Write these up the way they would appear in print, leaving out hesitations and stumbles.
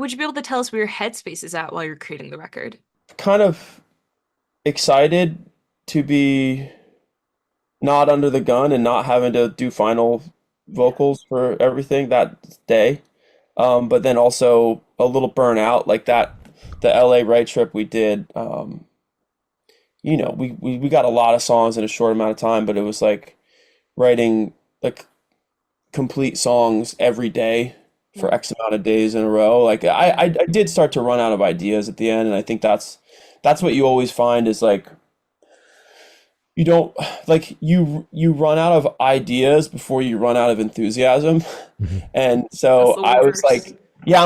would you be able to tell us where your headspace is at while you're creating the record? Kind of excited to be not under the gun and not having to do final Yeah. vocals for everything that day. But then also a little burnout like that. The LA Right trip we did, we got a lot of songs in a short amount of time, but it was like writing like complete songs every day for Mm. X amount of days in a row. Like I did start to run out of ideas at the end, and I think that's what you always find is like you don't like you run out of ideas before you run out of enthusiasm. Mhm. And That's so the I was worst. like, yeah,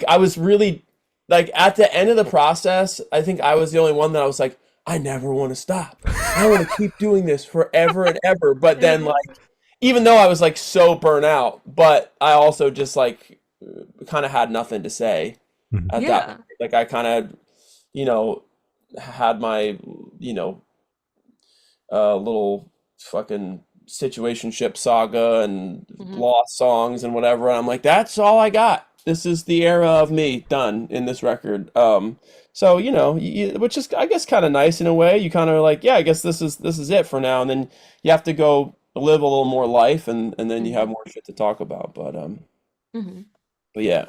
I was really like at the end of the process, I think I was the only one that I was like, I never want to stop. I want to keep doing this forever and ever. But then Yeah. like even though I was like so burnt out, but I also just like kind of had nothing to say Mhm. at that Yeah. point. Like I kind of, you know, had my, you know, little fucking situationship saga and Hmm. lost songs and whatever. And I'm like, that's all I got. This is the era of me done in this record. So which is I guess kind of nice in a way. You kind of like, yeah, I guess this is it for now. And then you have to go live a little more life, and then you have Hmm. more shit to talk about. Hmm. But yeah.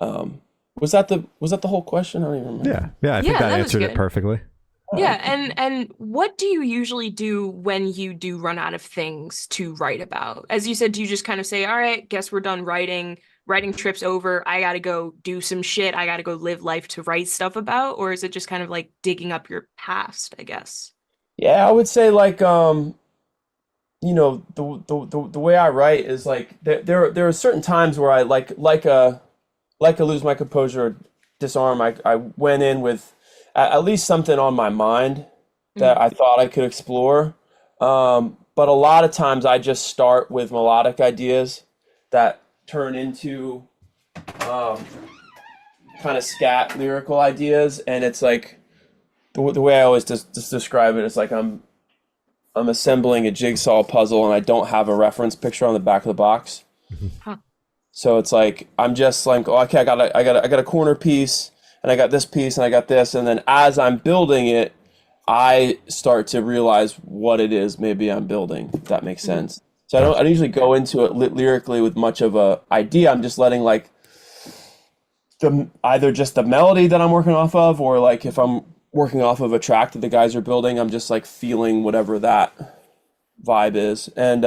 Um, was that the whole question? I don't even remember. Yeah, I think Yeah, that that was answered it good. perfectly. Oh, Yeah, and what do you usually do when you do run out of things to write about? As you said, do you just kind of say, "All right, guess we're done writing. Writing trip's over. I gotta go do some shit. I gotta go live life to write stuff about," or is it just kind of like digging up your past, I guess? yeah, I would say like the way I write is like there are certain times where I like a lose my composure, or disarm. I went in with at least something on my mind that Mm. I thought I could explore. But a lot of times I just start with melodic ideas that turn into um, kind of scat lyrical ideas, and it's like the way I always just describe it is like I'm assembling a jigsaw puzzle and I don't have a reference picture on the back of the box. Mhm. Huh. So it's like I'm just like, oh, okay, I got a corner piece, and I got this piece, and I got this, and then as I'm building it, I start to realize what it is maybe I'm building, if that makes Mhm. sense. So I Gotcha. don't usually go into it lyrically with much of a idea. I'm just letting like the either just the melody that I'm working off of, or like if I'm working off of a track that the guys are building, I'm just like feeling whatever that vibe is. And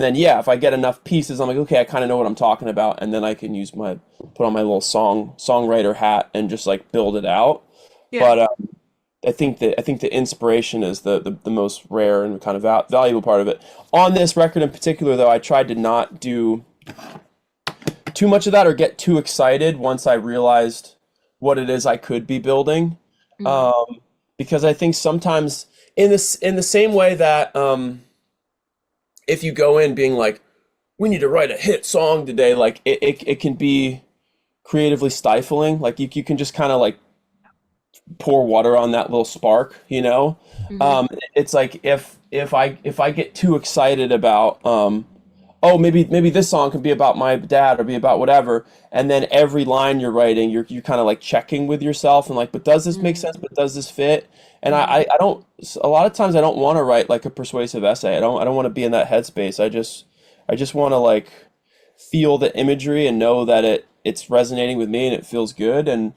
then yeah, if I get enough pieces, I'm like, okay, I kind of know what I'm talking about, and then I can use my put on my little songwriter hat and just like build it out. Yeah. But I think the inspiration is the most rare and kind of valuable part of it. On this record in particular, though, I tried to not do too much of that or get too excited once I realized what it is I could be building. Mhm. Um, because I think sometimes in the same way that if you go in being like, we need to write a hit song today, like it can be creatively stifling. Like you can just kind of like pour water on that little spark, you know? Mhm. It's like if I get too excited about oh maybe this song could be about my dad or be about whatever, and then every line you're writing you're kind of like checking with yourself and like, but does this make sense? Mhm. But does this fit? And I, Mhm. I I don't a lot of times I don't want to write like a persuasive essay. I don't want to be in that headspace. I just want to like feel the imagery and know that it's resonating with me and it feels good, and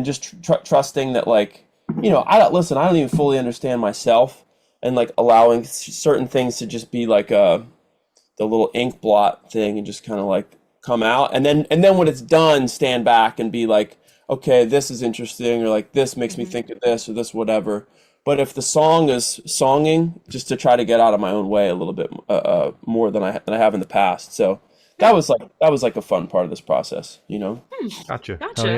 just trusting that like I don't even fully understand myself, and like allowing certain things to just be like the little ink blot thing and just kind of like come out, and then when it's done stand back and be like, okay, this is interesting, or like this makes me Mhm. think of this or this whatever. But if the song is songing, just to try to get out of my own way a little bit more than I have in the past. So that Yeah. was like that was like a fun part of this process. Hmm. Gotcha. Oh Gotcha. yeah.